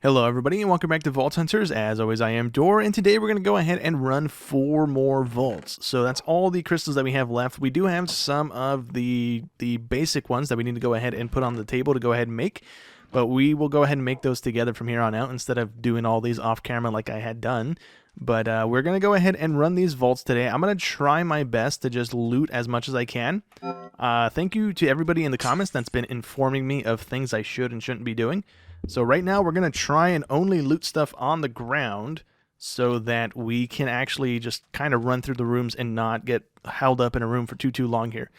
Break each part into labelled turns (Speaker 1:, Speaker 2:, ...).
Speaker 1: Hello everybody and welcome back to Vault Hunters. As always, I am Dor, and today we're going to go ahead and run 4 more vaults. So that's all the crystals that we have left. We do have some of the basic ones that we need to go ahead and put on the table to go ahead and make, but we will go ahead and make those together from here on out instead of doing all these off camera like I had done. But we're going to go ahead and run these vaults today. I'm going to try my best to just loot as much as I can. Thank you to everybody in the comments that's been informing me of things I should and shouldn't be doing. So right now we're going to try and only loot stuff on the ground so that we can actually just kind of run through the rooms and not get held up in a room for too long here.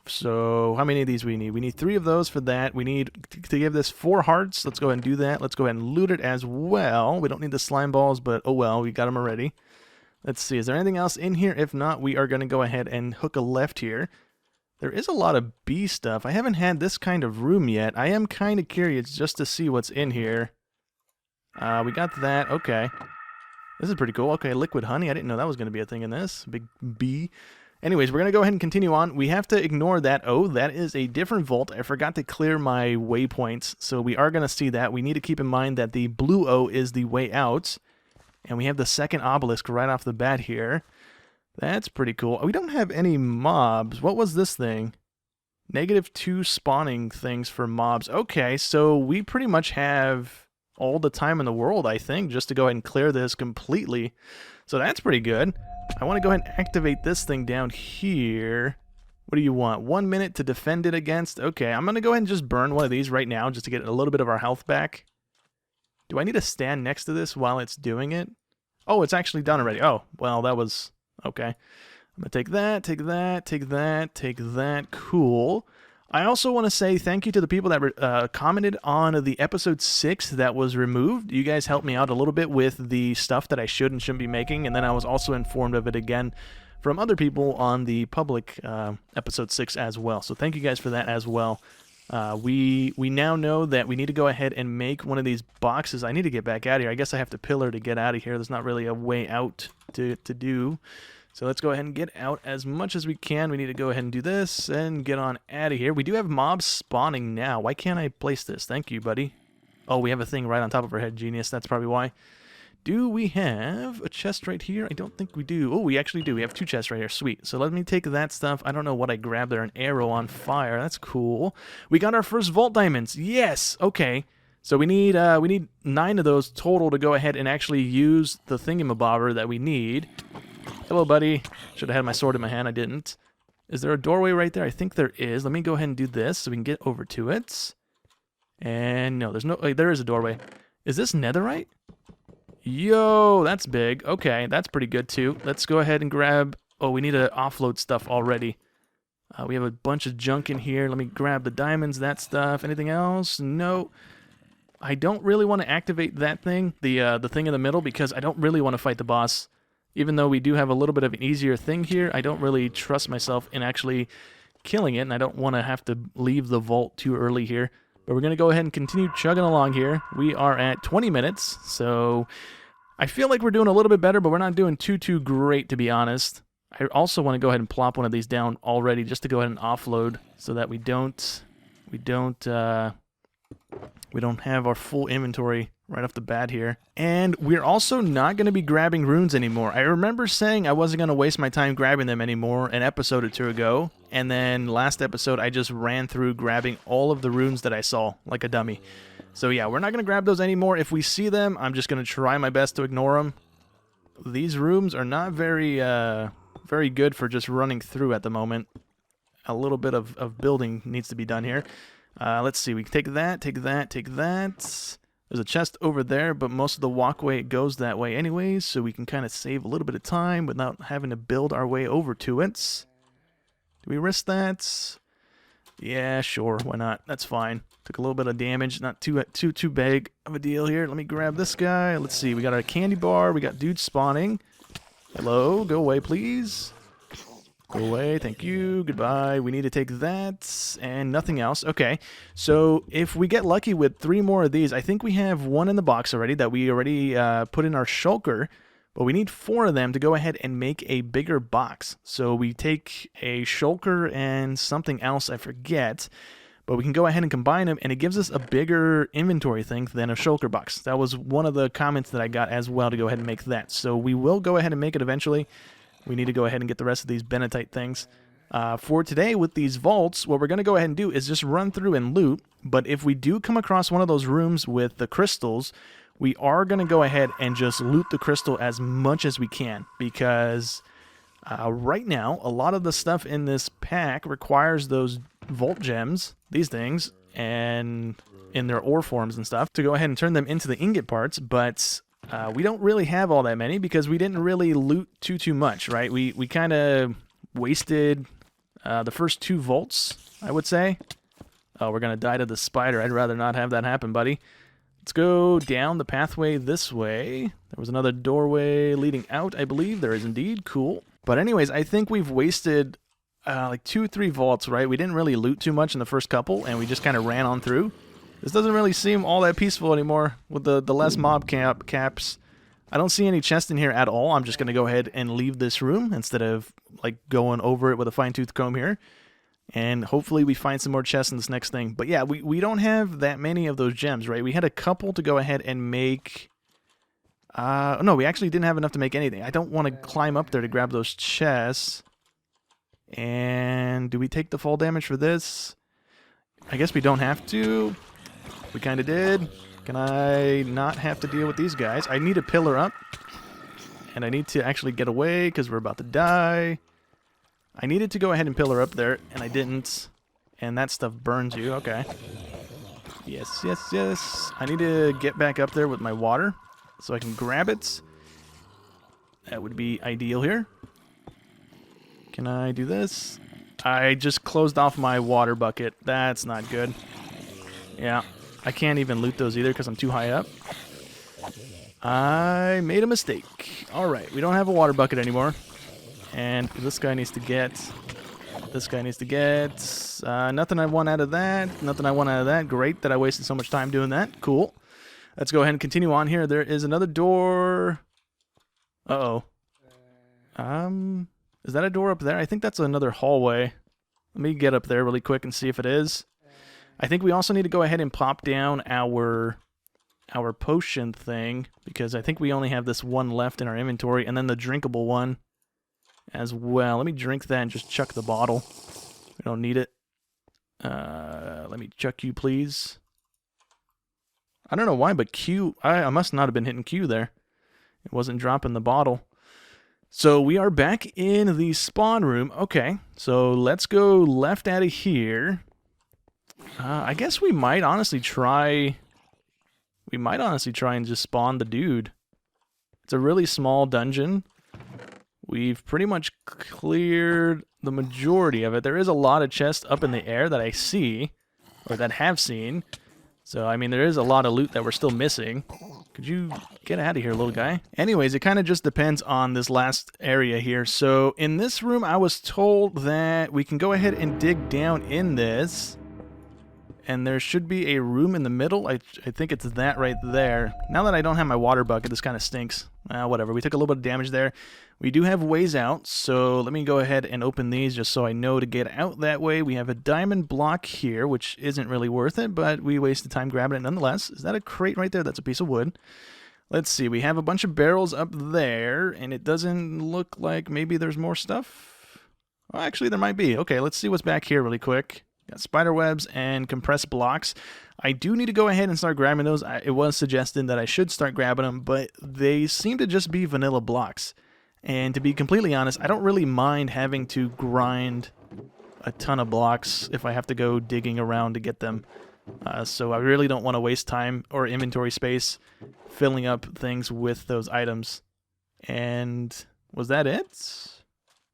Speaker 1: So how many of these we need? We need 3 of those for that. We need to give this 4 hearts. Let's go ahead and do that. Let's go ahead and loot it as well. We don't need the slime balls, but oh well, we got them already. Let's see, is there anything else in here? If not, we are going to go ahead and hook a left here. There is a lot of bee stuff. I haven't had this kind of room yet. I am kind of curious just to see what's in here. We got that. Okay. This is pretty cool. Okay, liquid honey. I didn't know that was going to be a thing in this. Big bee. Anyways, we're going to go ahead and continue on. We have to ignore that. Oh, that is a different vault. I forgot to clear my waypoints, so we are going to see that. We need to keep in mind that the blue O is the way out. And we have the second obelisk right off the bat here. That's pretty cool. We don't have any mobs. What was this thing? -2 spawning things for mobs. Okay, so we pretty much have all the time in the world, I think, just to go ahead and clear this completely. So that's pretty good. I want to go ahead and activate this thing down here. What do you want? 1 minute to defend it against? Okay, I'm going to go ahead and just burn one of these right now just to get a little bit of our health back. Do I need to stand next to this while it's doing it? Oh, it's actually done already. Oh, well, that was... okay. I'm going to take that, take that, take that, take that. Cool. I also want to say thank you to the people that commented on the episode 6 that was removed. You guys helped me out a little bit with the stuff that I should and shouldn't be making, and then I was also informed of it again from other people on the public episode 6 as well. So thank you guys for that as well. We now know that we need to go ahead and make one of these boxes. I need to get back out of here. I guess I have to pillar to get out of here. There's not really a way out to do. So let's go ahead and get out as much as we can. We need to go ahead and do this and get on out of here. We do have mobs spawning now. Why can't I place this? Thank you, buddy. Oh, we have a thing right on top of our head. Genius. That's probably why. Do we have a chest right here? I don't think we do. Oh, we actually do. We have 2 chests right here. Sweet. So let me take that stuff. I don't know what I grabbed there. An arrow on fire. That's cool. We got our first vault diamonds. Yes. Okay. So we need 9 of those total to go ahead and actually use the thingamabobber that we need. Hello, buddy. Should have had my sword in my hand. I didn't. Is there a doorway right there? I think there is. Let me go ahead and do this so we can get over to it. And no, there's no... Wait, there is a doorway. Is this netherite? Yo, that's big. Okay, that's pretty good too. Let's go ahead and grab... Oh, we need to offload stuff already. We have a bunch of junk in here. Let me grab the diamonds, that stuff. Anything else? No. I don't really want to activate that thing, the thing in the middle, because I don't really want to fight the boss. Even though we do have a little bit of an easier thing here, I don't really trust myself in actually killing it, and I don't want to have to leave the vault too early here. But we're going to go ahead and continue chugging along here. We are at 20 minutes, so I feel like we're doing a little bit better, but we're not doing too great, to be honest. I also want to go ahead and plop one of these down already just to go ahead and offload so that we don't have our full inventory right off the bat here. And we're also not going to be grabbing runes anymore. I remember saying I wasn't going to waste my time grabbing them anymore an episode or 2 ago. And then last episode, I just ran through grabbing all of the runes that I saw like a dummy. So yeah, we're not going to grab those anymore. If we see them, I'm just going to try my best to ignore them. These rooms are not very good for just running through at the moment. A little bit of building needs to be done here. Let's see, we can take that, take that, take that. There's a chest over there, but most of the walkway goes that way anyways, so we can kind of save a little bit of time without having to build our way over to it. Do we risk that? Yeah, sure, why not? That's fine. Took a little bit of damage, not too big of a deal here. Let me grab this guy. Let's see, we got our candy bar, we got dudes spawning. Hello, go away, please. Go away, thank you, goodbye. We need to take that, and nothing else. Okay, so if we get lucky with 3 more of these, I think we have 1 in the box already that we already put in our shulker, but we need 4 of them to go ahead and make a bigger box. So we take a shulker and something else, I forget, But we can go ahead and combine them, and it gives us a bigger inventory thing than a shulker box. That was one of the comments that I got as well, to go ahead and make that. So we will go ahead and make it eventually. We need to go ahead and get the rest of these benatite things. For today, with these vaults, what we're going to go ahead and do is just run through and loot. But if we do come across one of those rooms with the crystals, we are going to go ahead and just loot the crystal as much as we can. Because right now, a lot of the stuff in this pack requires those vault gems, these things, and in their ore forms and stuff, to go ahead and turn them into the ingot parts. But we don't really have all that many because we didn't really loot too much, right? We kind of wasted the first 2 vaults, I would say. Oh, we're going to die to the spider. I'd rather not have that happen, buddy. Let's go down the pathway this way. There was another doorway leading out, I believe. There is indeed. Cool. But anyways, I think we've wasted like 2-3 vaults, right? We didn't really loot too much in the first couple, and we just kind of ran on through. This doesn't really seem all that peaceful anymore with the less mob caps. I don't see any chests in here at all. I'm just going to go ahead and leave this room instead of like going over it with a fine-tooth comb here. And hopefully we find some more chests in this next thing. But yeah, we don't have that many of those gems, right? We had a couple to go ahead and make... no, we actually didn't have enough to make anything. I don't want to climb up there to grab those chests. And do we take the fall damage for this? I guess we don't have to. We kind of did. Can I not have to deal with these guys? I need a pillar up. And I need to actually get away because we're about to die. I needed to go ahead and pillar up there, and I didn't. And that stuff burns you. Okay. Yes, yes, yes. I need to get back up there with my water so I can grab it. That would be ideal here. Can I do this? I just closed off my water bucket. That's not good. Yeah. I can't even loot those either because I'm too high up. I made a mistake. Alright, we don't have a water bucket anymore. And this guy needs to get... This guy needs to get... nothing I want out of that. Nothing I want out of that. Great that I wasted so much time doing that. Cool. Let's go ahead and continue on here. There is another door. Uh-oh. Is that a door up there? I think that's another hallway. Let me get up there really quick and see if it is. I think we also need to go ahead and pop down our potion thing, because I think we only have this one left in our inventory, and then the drinkable one as well. Let me drink that and just chuck the bottle. We don't need it. Let me chuck you, please. I don't know why, but Q... I must not have been hitting Q there. It wasn't dropping the bottle. So we are back in the spawn room. Okay, so let's go left out of here. I guess we might honestly try... We might honestly try and just spawn the dude. It's a really small dungeon. We've pretty much cleared the majority of it. There is a lot of chests up in the air that I see, or that have seen. So, I mean, there is a lot of loot that we're still missing. Could you get out of here, little guy? Anyways, it kind of just depends on this last area here. So, in this room, I was told that we can go ahead and dig down in this. And there should be a room in the middle. I think it's that right there. Now that I don't have my water bucket, this kind of stinks. Whatever, we took a little bit of damage there. We do have ways out, so let me go ahead and open these just so I know to get out that way. We have a diamond block here, which isn't really worth it, but we wasted time grabbing it nonetheless. Is that a crate right there? That's a piece of wood. Let's see, we have a bunch of barrels up there, and it doesn't look like maybe there's more stuff. Well, actually, there might be. Okay, let's see what's back here really quick. Got spider webs and compressed blocks. I do need to go ahead and start grabbing those. It was suggested that I should start grabbing them, but they seem to just be vanilla blocks. And to be completely honest, I don't really mind having to grind a ton of blocks if I have to go digging around to get them. So I really don't want to waste time or inventory space filling up things with those items. And was that it?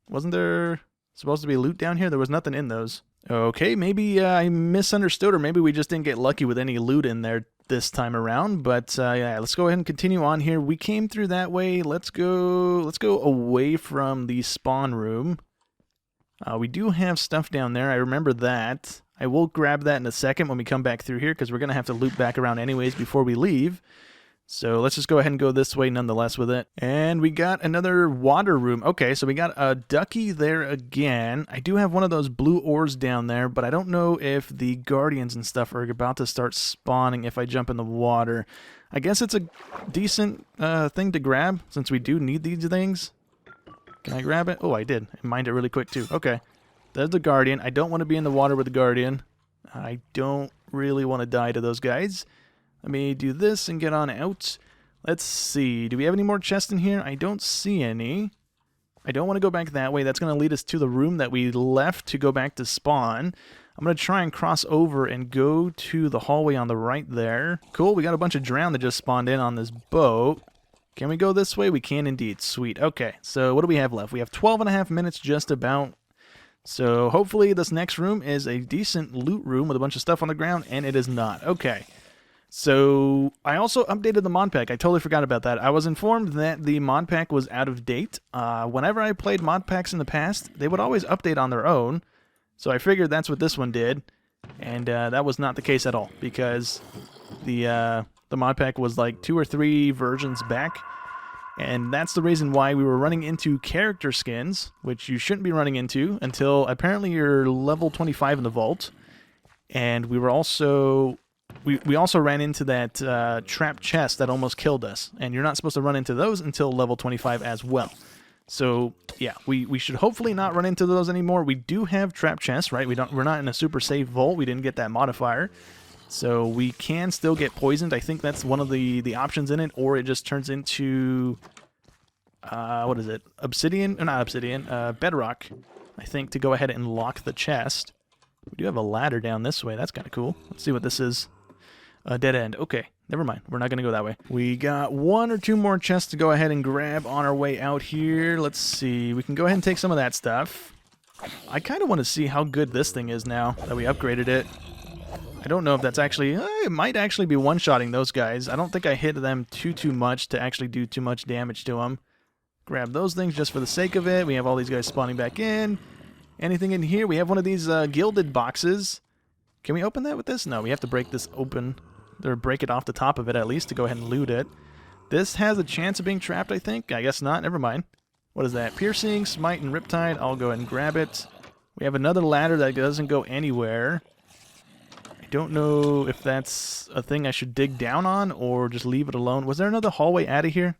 Speaker 1: Wasn't there supposed to be loot down here? There was nothing in those. Okay, maybe I misunderstood, or maybe we just didn't get lucky with any loot in there this time around. But yeah, let's go ahead and continue on here. We came through that way. Let's go away from the spawn room. We do have stuff down there. I remember that. I will grab that in a second when we come back through here, because we're going to have to loop back around anyways before we leave. So let's just go ahead and go this way nonetheless with it. And we got another water room. Okay, so we got a ducky there again. I do have one of those blue ores down there, but I don't know if the guardians and stuff are about to start spawning if I jump in the water. I guess it's a decent thing to grab since we do need these things. Can I grab it? Oh, I did. I mined it really quick too. Okay. There's the guardian. I don't want to be in the water with the guardian. I don't really want to die to those guys. Let me do this and get on out. Let's see. Do we have any more chests in here? I don't see any. I don't want to go back that way. That's going to lead us to the room that we left to go back to spawn. I'm going to try and cross over and go to the hallway on the right there. Cool. We got a bunch of drown that just spawned in on this boat. Can we go this way? We can indeed. Sweet. Okay. So what do we have left? We have 12.5 minutes just about. So hopefully this next room is a decent loot room with a bunch of stuff on the ground, and it is not. Okay. So I also updated the mod pack. I totally forgot about that. I was informed that the mod pack was out of date. Whenever I played mod packs in the past, they would always update on their own. So I figured that's what this one did, and that was not the case at all because the mod pack was like 2 or 3 versions back, and that's the reason why we were running into character skins, which you shouldn't be running into until apparently you're level 25 in the vault, and we were also. We also ran into that trap chest that almost killed us, and you're not supposed to run into those until level 25 as well. So yeah, we should hopefully not run into those anymore. We do have trap chests, right? We're not in a super safe vault. We didn't get that modifier, so we can still get poisoned. I think that's one of the options in it, or it just turns into what is it? Obsidian? Or not obsidian? Bedrock. I think to go ahead and lock the chest. We do have a ladder down this way. That's kind of cool. Let's see what this is. A dead end. Okay, never mind. We're not going to go that way. We got 1 or 2 more chests to go ahead and grab on our way out here. Let's see. We can go ahead and take some of that stuff. I kind of want to see how good this thing is now that we upgraded it. I don't know if that's actually... it might actually be one-shotting those guys. I don't think I hit them too much to actually do too much damage to them. Grab those things just for the sake of it. We have all these guys spawning back in. Anything in here? We have one of these gilded boxes. Can we open that with this? No, we have to break this open. Or break it off the top of it at least to go ahead and loot it. This has a chance of being trapped, I think. I guess not. Never mind. What is that? Piercing, Smite, and Riptide. I'll go ahead and grab it. We have another ladder that doesn't go anywhere. I don't know if that's a thing I should dig down on or just leave it alone. Was there another hallway out of here?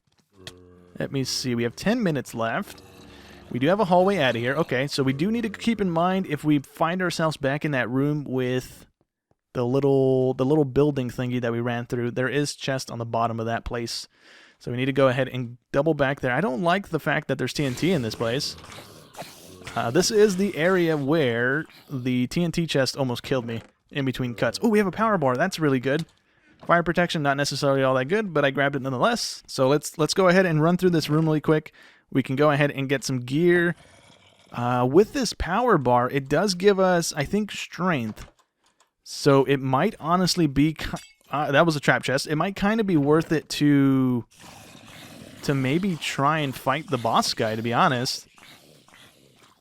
Speaker 1: Let me see. We have 10 minutes left. We do have a hallway out of here. Okay, so we do need to keep in mind if we find ourselves back in that room with the little building thingy that we ran through, there is chest on the bottom of that place. So we need to go ahead and double back there. I don't like the fact that there's TNT in this place. This is the area where the TNT chest almost killed me in between cuts. Oh, we have a power bar. That's really good. Fire protection, not necessarily all that good, but I grabbed it nonetheless. So let's go ahead and run through this room really quick. We can go ahead and get some gear. With this power bar, it does give us, I think, strength. So it might honestly be... that was a trap chest. It might kind of be worth it to maybe try and fight the boss guy, to be honest.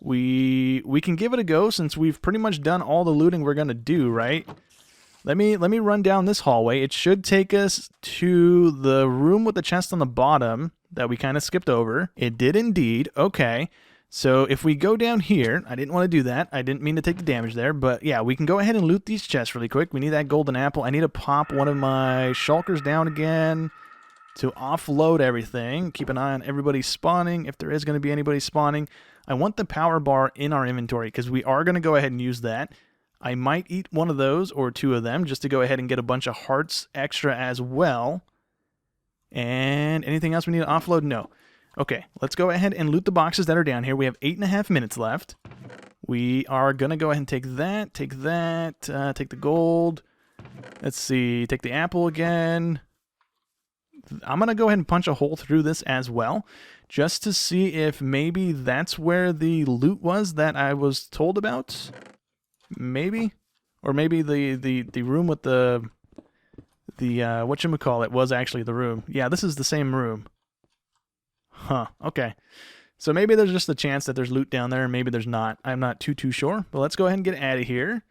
Speaker 1: We can give it a go since we've pretty much done all the looting we're going to do, right? Let me run down this hallway. It should take us to the room with the chest on the bottom that we kind of skipped over. It did indeed. Okay. So if we go down here, I didn't want to do that. I didn't mean to take the damage there, but yeah, we can go ahead and loot these chests really quick. We need that golden apple. I need to pop one of my shulkers down again to offload everything. Keep an eye on everybody spawning, if there is going to be anybody spawning. I want the power bar in our inventory because we are going to go ahead and use that. I might eat one of those or 2 of them just to go ahead and get a bunch of hearts extra as well. And anything else we need to offload? No. Okay, let's go ahead and loot the boxes that are down here. We have 8.5 minutes left. We are going to go ahead and take that, take the gold. Let's see, take the apple again. I'm going to go ahead and punch a hole through this as well, just to see if maybe that's where the loot was that I was told about. Maybe? Or maybe the room with the whatchamacallit was actually the room. Yeah, this is the same room. Huh, okay. So maybe there's just a chance that there's loot down there, and maybe there's not. I'm not too sure. But let's go ahead and get out of here.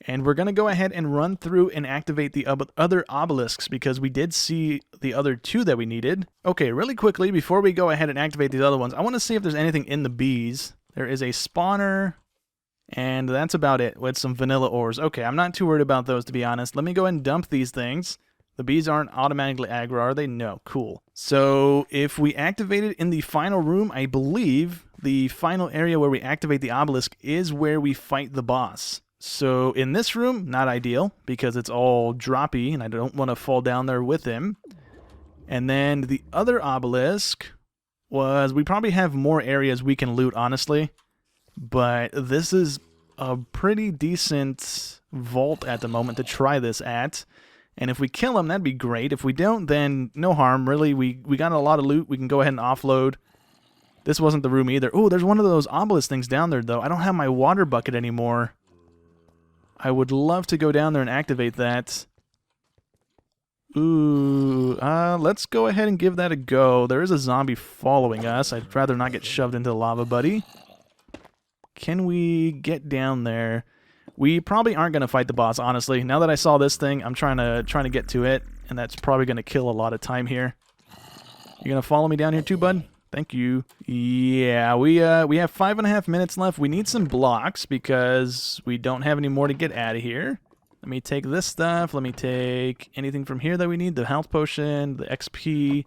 Speaker 1: And we're going to go ahead and run through and activate the other obelisks because we did see the other 2 that we needed. Okay, really quickly, before we go ahead and activate these other ones, I want to see if there's anything in the bees. There is a spawner, and that's about it with some vanilla ores. Okay, I'm not too worried about those, to be honest. Let me go ahead and dump these things. The bees aren't automatically aggro, are they? No. Cool. So if we activate it in the final room, I believe the final area where we activate the obelisk is where we fight the boss. So in this room, not ideal because it's all droppy and I don't want to fall down there with him. And then the other obelisk was, we probably have more areas we can loot, honestly. But this is a pretty decent vault at the moment to try this at. And if we kill him, that'd be great. If we don't, then no harm. Really, we got a lot of loot. We can go ahead and offload. This wasn't the room either. Oh, there's one of those obelisk things down there, though. I don't have my water bucket anymore. I would love to go down there and activate that. Ooh, let's go ahead and give that a go. There is a zombie following us. I'd rather not get shoved into the lava, buddy. Can we get down there? We probably aren't going to fight the boss, honestly. Now that I saw this thing, I'm trying to get to it, and that's probably going to kill a lot of time here. You going to follow me down here too, bud? Thank you. Yeah, we have 5.5 minutes left. We need some blocks because we don't have any more to get out of here. Let me take this stuff. Let me take anything from here that we need. The health potion, the XP.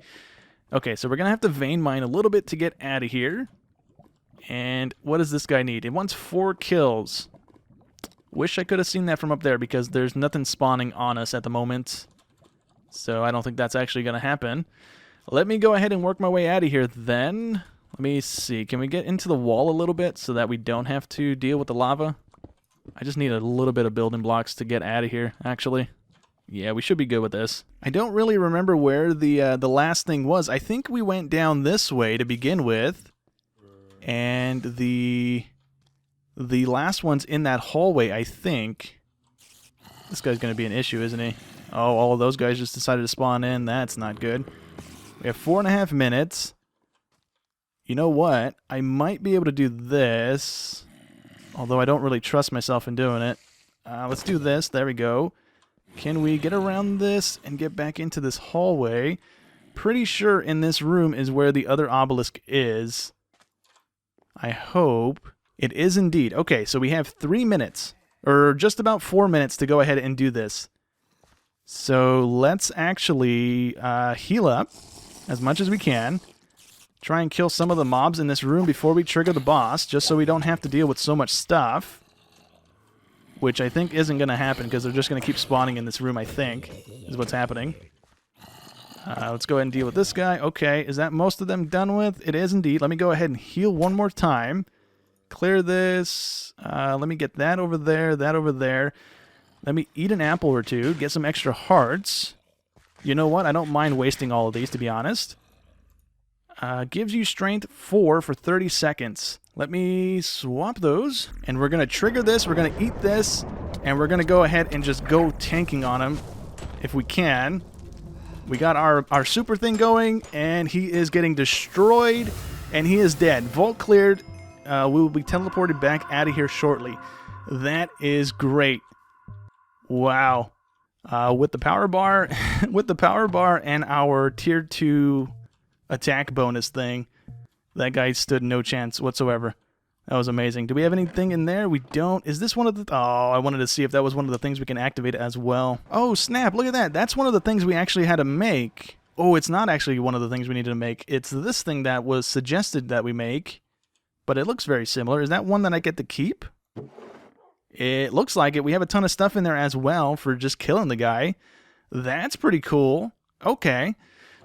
Speaker 1: Okay, so we're going to have to vein mine a little bit to get out of here. And what does this guy need? It wants 4 kills. Wish I could have seen that from up there because there's nothing spawning on us at the moment. So I don't think that's actually going to happen. Let me go ahead and work my way out of here then. Let me see. Can we get into the wall a little bit so that we don't have to deal with the lava? I just need a little bit of building blocks to get out of here, actually. Yeah, we should be good with this. I don't really remember where the last thing was. I think we went down this way to begin with. And the last one's in that hallway, I think. This guy's going to be an issue, isn't he? Oh, all of those guys just decided to spawn in. That's not good. We have 4.5 minutes. You know what? I might be able to do this. Although I don't really trust myself in doing it. Let's do this. There we go. Can we get around this and get back into this hallway? Pretty sure in this room is where the other obelisk is. I hope. It is indeed. Okay, so we have 3 minutes. Or just about 4 minutes to go ahead and do this. So let's actually heal up as much as we can. Try and kill some of the mobs in this room before we trigger the boss, just so we don't have to deal with so much stuff. Which I think isn't going to happen, because they're just going to keep spawning in this room, I think, is what's happening. Let's go ahead and deal with this guy. Okay, is that most of them done with? It is indeed. Let me go ahead and heal one more time. Clear this. Let me get that over there, that over there. Let me eat an apple or two, get some extra hearts. You know what? I don't mind wasting all of these, to be honest. Gives you strength 4 for 30 seconds. Let me swap those. And we're going to trigger this. We're going to eat this. And we're going to go ahead and just go tanking on him if we can. We got our super thing going. And he is getting destroyed. And he is dead. Vault cleared. We will be teleported back out of here shortly. That is great. Wow. With the power bar, with the power bar and our tier 2 attack bonus thing, that guy stood no chance whatsoever. That was amazing. Do we have anything in there? We don't. Is this one of the... Oh, I wanted to see if that was one of the things we can activate as well. Oh, snap. Look at that. That's one of the things we actually had to make. Oh, it's not actually one of the things we needed to make. It's this thing that was suggested that we make, but it looks very similar. Is that one that I get to keep? It looks like it. We have a ton of stuff in there as well for just killing the guy. That's pretty cool. Okay.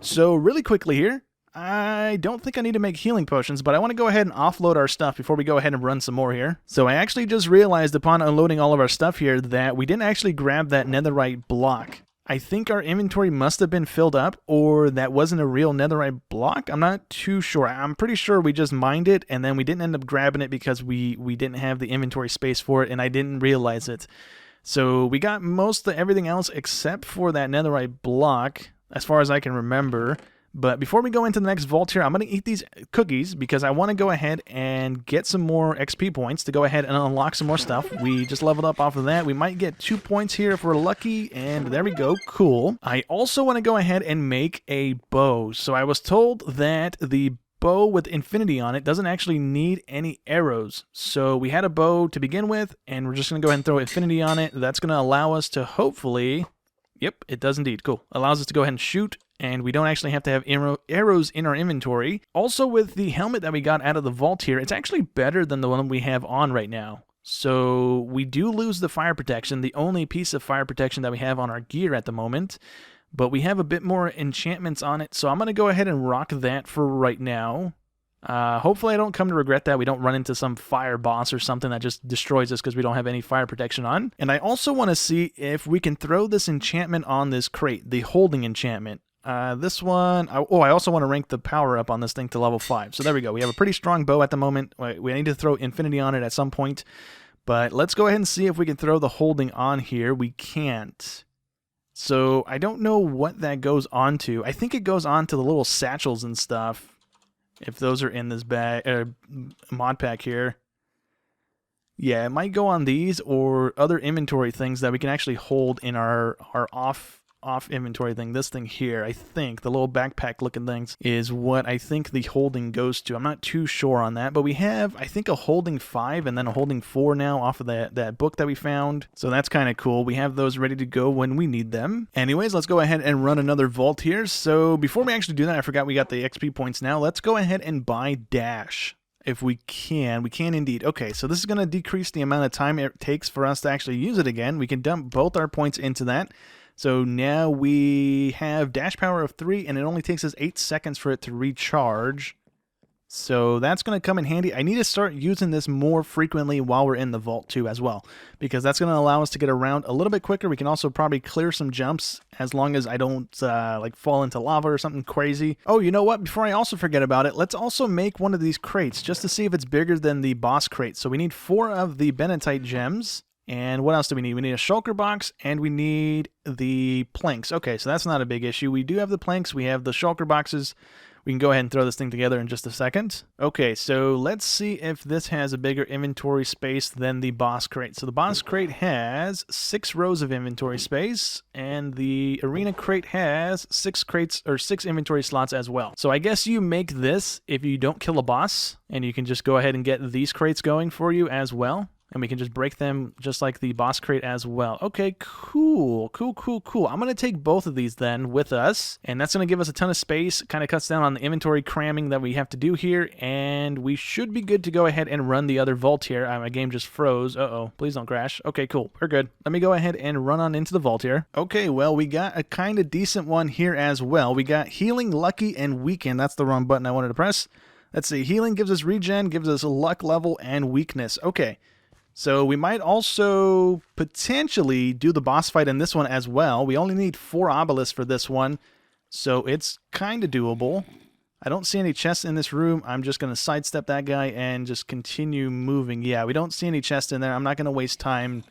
Speaker 1: So really quickly here, I don't think I need to make healing potions, but I want to go ahead and offload our stuff before we go ahead and run some more here. So I actually just realized upon unloading all of our stuff here that we didn't actually grab that netherite block. I think our inventory must have been filled up, or that wasn't a real netherite block. I'm not too sure. I'm pretty sure we just mined it, and then we didn't end up grabbing it because we didn't have the inventory space for it, and I didn't realize it. So we got most of everything else except for that netherite block, as far as I can remember. But before we go into the next vault here, I'm going to eat these cookies because I want to go ahead and get some more XP points to go ahead and unlock some more stuff. We just leveled up off of that. We might get 2 points here if we're lucky, and there we go. Cool. I also want to go ahead and make a bow. So I was told that the bow with infinity on it doesn't actually need any arrows. So we had a bow to begin with, and we're just going to go ahead and throw infinity on it. That's going to allow us to hopefully... Yep, it does indeed. Cool. Allows us to go ahead and shoot, and we don't actually have to have arrows in our inventory. Also, with the helmet that we got out of the vault here, it's actually better than the one we have on right now. So we do lose the fire protection, the only piece of fire protection that we have on our gear at the moment. But we have a bit more enchantments on it, so I'm going to go ahead and rock that for right now. Hopefully I don't come to regret that. We don't run into some fire boss or something that just destroys us because we don't have any fire protection on. And I also want to see if we can throw this enchantment on this crate, the holding enchantment. This one, I also want to rank the power up on this thing to level 5. So there we go. We have a pretty strong bow at the moment. We need to throw infinity on it at some point. But let's go ahead and see if we can throw the holding on here. We can't. So I don't know what that goes on to. I think it goes on to the little satchels and stuff. If those are in this bag, mod pack here. Yeah, it might go on these or other inventory things that we can actually hold in our off inventory thing. This thing here, I think, the little backpack looking things, is what I think the holding goes to. I'm not too sure on that, but we have, I think, a holding 5 and then a holding 4 now off of that book that we found. So that's kind of cool. We have those ready to go when we need them. Anyways, let's go ahead and run another vault here. So before we actually do that, I forgot we got the XP points now. Let's go ahead and buy Dash. If we can indeed. Okay, so this is going to decrease the amount of time it takes for us to actually use it again. We can dump both our points into that. So now we have dash power of 3, and it only takes us 8 seconds for it to recharge. So that's going to come in handy. I need to start using this more frequently while we're in the vault too as well, because that's going to allow us to get around a little bit quicker. We can also probably clear some jumps as long as I don't like fall into lava or something crazy. Oh, you know what? Before I also forget about it, let's also make one of these crates just to see if it's bigger than the boss crate. So we need 4 of the bentonite gems. And what else do we need? We need a shulker box, and we need the planks. Okay, so that's not a big issue. We do have the planks. We have the shulker boxes. We can go ahead and throw this thing together in just a second. Okay, so let's see if this has a bigger inventory space than the boss crate. So the boss crate has 6 rows of inventory space, and the arena crate has 6 inventory slots as well. So I guess you make this if you don't kill a boss, and you can just go ahead and get these crates going for you as well. And we can just break them just like the boss crate as well. Okay, cool. I'm going to take both of these then with us. And that's going to give us a ton of space. Kind of cuts down on the inventory cramming that we have to do here. And we should be good to go ahead and run the other vault here. My game just froze. Uh-oh. Please don't crash. Okay, cool. We're good. Let me go ahead and run on into the vault here. Okay, well, we got a kind of decent one here as well. We got Healing, Lucky, and Weaken. That's the wrong button I wanted to press. Let's see. Healing gives us regen, gives us luck level, and weakness. Okay. So we might also potentially do the boss fight in this one as well. We only need 4 obelisks for this one, so it's kind of doable. I don't see any chests in this room. I'm just going to sidestep that guy and just continue moving. Yeah, we don't see any chests in there. I'm not going to waste time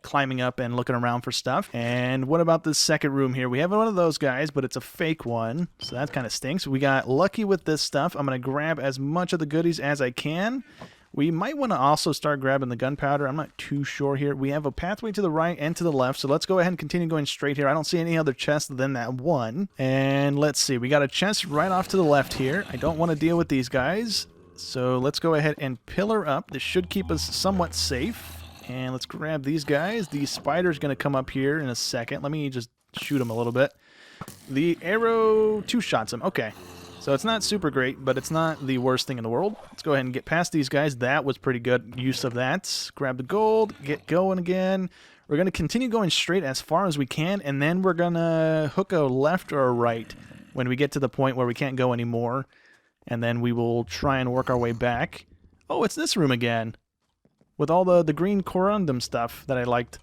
Speaker 1: climbing up and looking around for stuff. And what about this second room here? We have one of those guys, but it's a fake one, so that kind of stinks. We got lucky with this stuff. I'm going to grab as much of the goodies as I can. We might want to also start grabbing the gunpowder. I'm not too sure here. We have a pathway to the right and to the left, so let's go ahead and continue going straight here. I don't see any other chests than that one. And let's see. We got a chest right off to the left here. I don't want to deal with these guys, so let's go ahead and pillar up. This should keep us somewhat safe. And let's grab these guys. The spider's going to come up here in a second. Let me just shoot him a little bit. The arrow 2 shots him. Okay. So it's not super great, but it's not the worst thing in the world. Let's go ahead and get past these guys. That was pretty good use of that. Grab the gold, get going again. We're going to continue going straight as far as we can, and then we're going to hook a left or a right when we get to the point where we can't go anymore. And then we will try and work our way back. Oh, it's this room again with all the green corundum stuff that I liked.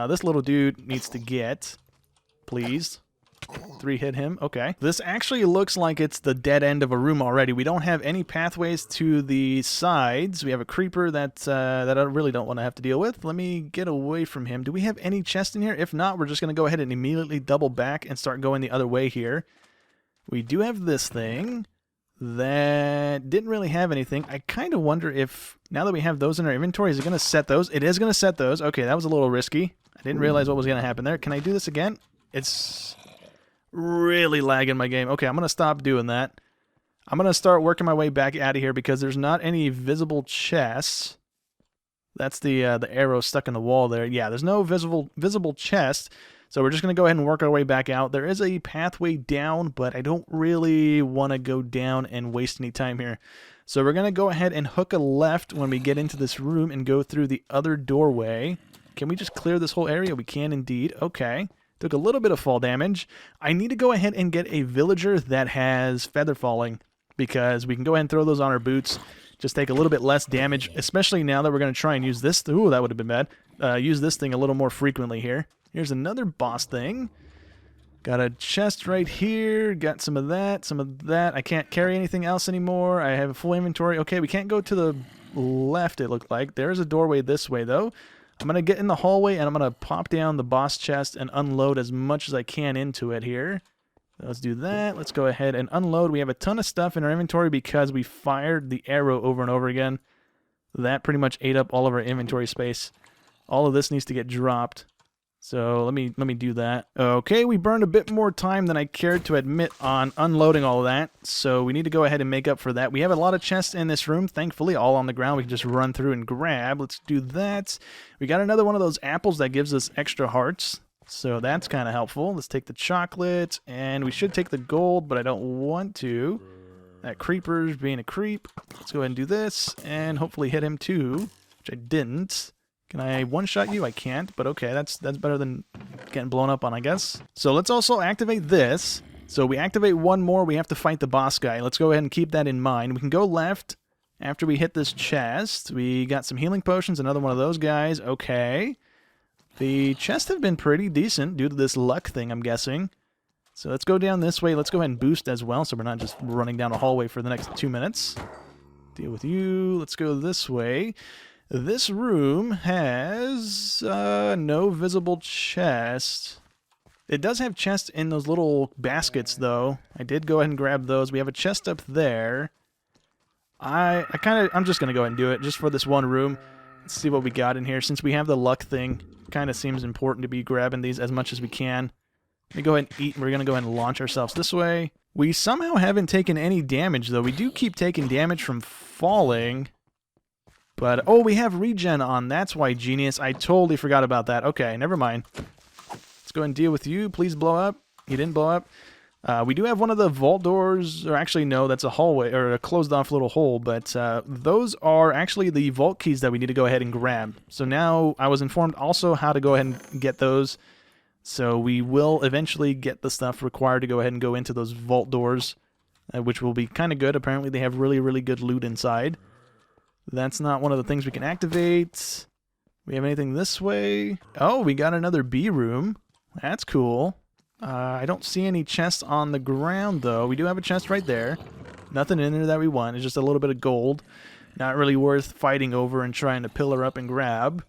Speaker 1: This little dude needs to get, please. 3 hit him. Okay. This actually looks like it's the dead end of a room already. We don't have any pathways to the sides. We have a creeper that I really don't want to have to deal with. Let me get away from him. Do we have any chest in here? If not, we're just going to go ahead and immediately double back and start going the other way here. We do have this thing that didn't really have anything. I kind of wonder if, now that we have those in our inventory, is it going to set those? It is going to set those. Okay, that was a little risky. I didn't realize what was going to happen there. Can I do this again? It's really lagging my game. Okay, I'm going to stop doing that. I'm going to start working my way back out of here because there's not any visible chests. That's the arrow stuck in the wall there. Yeah, there's no visible chest. So we're just going to go ahead and work our way back out. There is a pathway down, but I don't really want to go down and waste any time here. So we're going to go ahead and hook a left when we get into this room and go through the other doorway. Can we just clear this whole area? We can indeed. Okay. Took a little bit of fall damage. I need to go ahead and get a villager that has feather falling because we can go ahead and throw those on our boots. Just take a little bit less damage, especially now that we're going to try and use this. Ooh, that would have been bad. Use this thing a little more frequently here. Here's another boss thing. Got a chest right here. Got some of that, some of that. I can't carry anything else anymore. I have a full inventory. Okay, we can't go to the left, it looked like. There's a doorway this way, though. I'm going to get in the hallway, and I'm going to pop down the boss chest and unload as much as I can into it here. Let's do that. Let's go ahead and unload. We have a ton of stuff in our inventory because we fired the arrow over and over again. That pretty much ate up all of our inventory space. All of this needs to get dropped. So let me do that. Okay, we burned a bit more time than I cared to admit on unloading all of that. So we need to go ahead and make up for that. We have a lot of chests in this room, thankfully, all on the ground. We can just run through and grab. Let's do that. We got another one of those apples that gives us extra hearts. So that's kind of helpful. Let's take the chocolate, and we should take the gold, but I don't want to. That creeper's being a creep. Let's go ahead and do this, and hopefully hit him too, which I didn't. Can I one-shot you? I can't, but okay, that's better than getting blown up on, I guess. So let's also activate this. So we activate one more, we have to fight the boss guy. Let's go ahead and keep that in mind. We can go left after we hit this chest. We got some healing potions, another one of those guys. Okay. The chests have been pretty decent due to this luck thing, I'm guessing. So let's go down this way. Let's go ahead and boost as well, so we're not just running down a hallway for the next 2 minutes. Deal with you. Let's go this way. This room has no visible chest. It does have chests in those little baskets, though. I did go ahead and grab those. We have a chest up there. I'm just going to go ahead and do it just for this one room. Let's see what we got in here. Since we have the luck thing, kind of seems important to be grabbing these as much as we can. Let me go ahead and eat, and we're going to go ahead and launch ourselves this way. We somehow haven't taken any damage, though. We do keep taking damage from falling. But, oh, we have regen on. That's why, genius. I totally forgot about that. Okay, never mind. Let's go ahead and deal with you. Please blow up. You didn't blow up. We do have one of the vault doors, or actually, no, that's a hallway, or a closed-off little hole, but those are actually the vault keys that we need to go ahead and grab. So now I was informed also how to go ahead and get those. So we will eventually get the stuff required to go ahead and go into those vault doors, which will be kind of good. Apparently, they have really, really good loot inside. That's not one of the things we can activate. We have anything this way? Oh, we got another B room. That's cool. I don't see any chests on the ground, though. We do have a chest right there. Nothing in there that we want. It's just a little bit of gold. Not really worth fighting over and trying to pillar up and grab.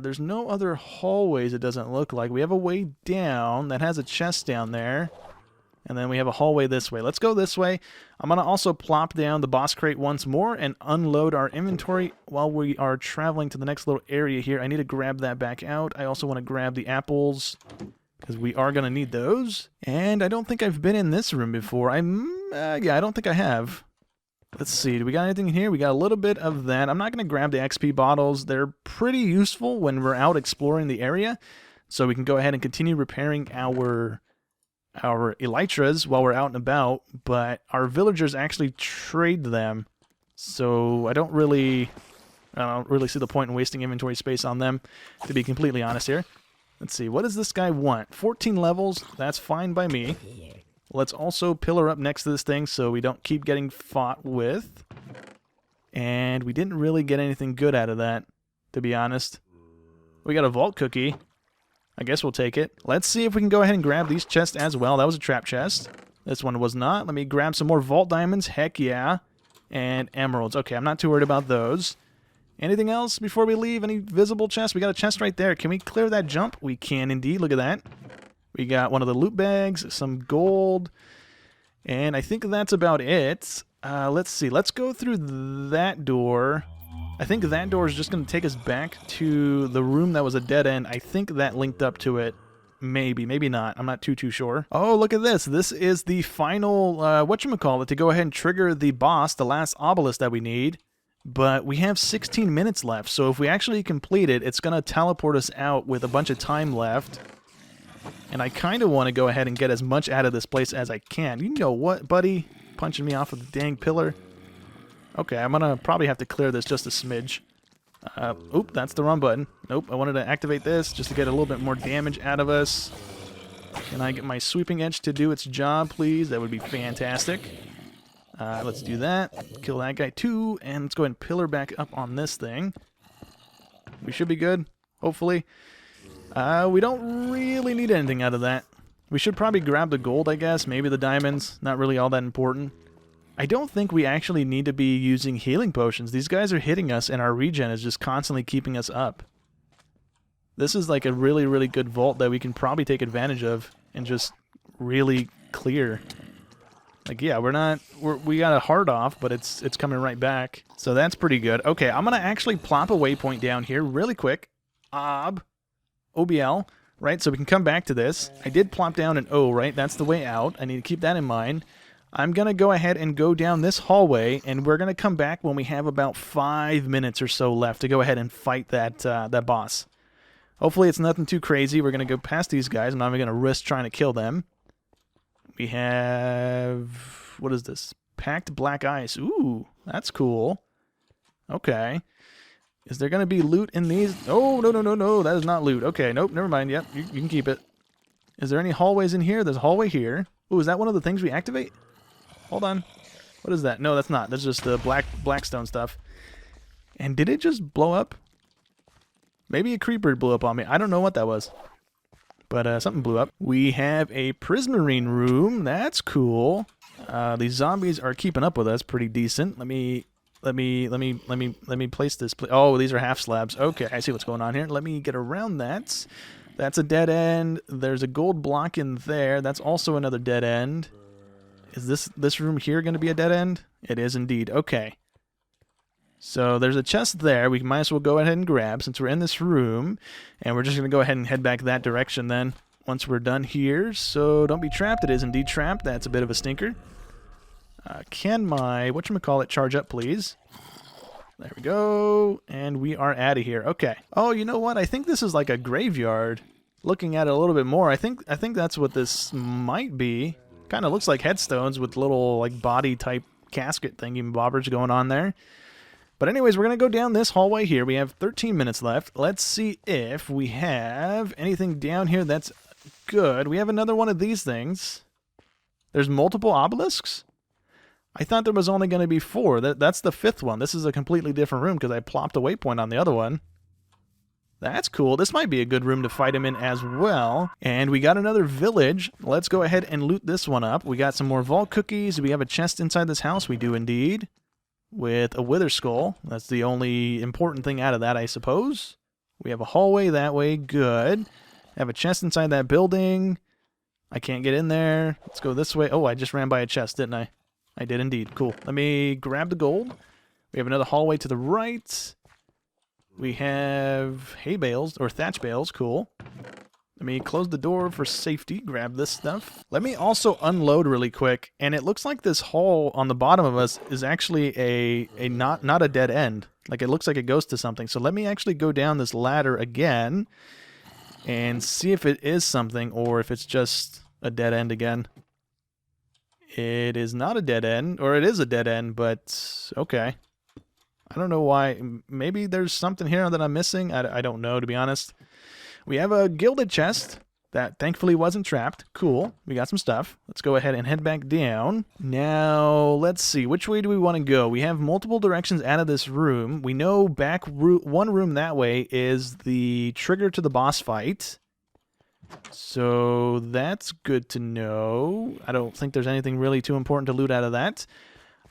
Speaker 1: There's no other hallways, it doesn't look like. We have a way down that has a chest down there. And then we have a hallway this way. Let's go this way. I'm going to also plop down the boss crate once more and unload our inventory while we are traveling to the next little area here. I need to grab that back out. I also want to grab the apples because we are going to need those. And I don't think I've been in this room before. Yeah, I don't think I have. Let's see. Do we got anything in here? We got a little bit of that. I'm not going to grab the XP bottles. They're pretty useful when we're out exploring the area. So we can go ahead and continue repairing our elytras while we're out and about, but our villagers actually trade them, so I don't really see the point in wasting inventory space on them, to be completely honest here. Let's see, what does this guy want? 14 levels, that's fine by me. Let's also pillar up next to this thing so we don't keep getting fought with. And we didn't really get anything good out of that, to be honest. We got a vault cookie. I guess we'll take it. Let's see if we can go ahead and grab these chests as well. That was a trap chest. This one was not. Let me grab some more vault diamonds. Heck yeah. And emeralds. Okay, I'm not too worried about those. Anything else before we leave? Any visible chests? We got a chest right there. Can we clear that jump? We can indeed. Look at that. We got one of the loot bags, some gold. And I think that's about it. Let's see. Let's go through that door. I think that door is just going to take us back to the room that was a dead end. I think that linked up to it. Maybe, maybe not. I'm not too sure. Oh, look at this. This is the final, whatchamacallit, to go ahead and trigger the boss, the last obelisk that we need. But we have 16 minutes left, so if we actually complete it, it's going to teleport us out with a bunch of time left. And I kind of want to go ahead and get as much out of this place as I can. You know what, buddy? Punching me off of the dang pillar. Okay, I'm going to probably have to clear this just a smidge. Oop, that's the wrong button. Nope, I wanted to activate this just to get a little bit more damage out of us. Can I get my sweeping edge to do its job, please? That would be fantastic. Let's do that. Kill that guy too, and let's go ahead and pillar back up on this thing. We should be good, hopefully. We don't really need anything out of that. We should probably grab the gold, I guess. Maybe the diamonds. Not really all that important. I don't think we actually need to be using healing potions. These guys are hitting us, and our regen is just constantly keeping us up. This is like a really, really good vault that we can probably take advantage of and just really clear. Like, yeah, we got a hard off, but it's coming right back. So that's pretty good. Okay, I'm going to actually plop a waypoint down here really quick. OBL, right? So we can come back to this. I did plop down an O, right? That's the way out. I need to keep that in mind. I'm going to go ahead and go down this hallway, and we're going to come back when we have about 5 minutes or so left to go ahead and fight that boss. Hopefully it's nothing too crazy. We're going to go past these guys. I'm not even going to risk trying to kill them. We have... what is this? Packed black ice. Ooh, that's cool. Okay. Is there going to be loot in these? Oh, no. That is not loot. Okay, nope, never mind. Yep, you can keep it. Is there any hallways in here? There's a hallway here. Ooh, is that one of the things we activate? Hold on. What is that? No, that's not. That's just the blackstone stuff. And did it just blow up? Maybe a creeper blew up on me. I don't know what that was. But something blew up. We have a prismarine room. That's cool. These zombies are keeping up with us pretty decent. Let me place this. Oh, these are half slabs. Okay, I see what's going on here. Let me get around that. That's a dead end. There's a gold block in there. That's also another dead end. Is this room here going to be a dead end? It is indeed. Okay. So there's a chest there. We might as well go ahead and grab since we're in this room. And we're just going to go ahead and head back that direction then once we're done here. So don't be trapped. It is indeed trapped. That's a bit of a stinker. Can my, whatchamacallit, charge up, please? There we go. And we are out of here. Okay. Oh, you know what? I think this is like a graveyard. Looking at it a little bit more, I think that's what this might be. Kind of looks like headstones with little like body type casket thingy bobbers going on there. But anyways, we're going to go down this hallway here. We have 13 minutes left. Let's see if we have anything down here that's good. We have another one of these things. There's multiple obelisks? I thought there was only going to be 4. That's the 5th one. This is a completely different room because I plopped a waypoint on the other one. That's cool. This might be a good room to fight him in as well. And we got another village. Let's go ahead and loot this one up. We got some more vault cookies. We have a chest inside this house. We do indeed. With a wither skull. That's the only important thing out of that, I suppose. We have a hallway that way. Good. Have a chest inside that building. I can't get in there. Let's go this way. Oh, I just ran by a chest, didn't I? I did indeed. Cool. Let me grab the gold. We have another hallway to the right. We have hay bales, or thatch bales. Cool. Let me close the door for safety. Grab this stuff. Let me also unload really quick. And it looks like this hole on the bottom of us is actually a not a dead end. Like it looks like it goes to something. So let me actually go down this ladder again and see if it is something or if it's just a dead end again. It is not a dead end, or it is a dead end, but okay. I don't know why. Maybe there's something here that I'm missing. I don't know, to be honest. We have a gilded chest that thankfully wasn't trapped. Cool. We got some stuff. Let's go ahead and head back down. Now, let's see. Which way do we want to go? We have multiple directions out of this room. We know one room that way is the trigger to the boss fight. So that's good to know. I don't think there's anything really too important to loot out of that.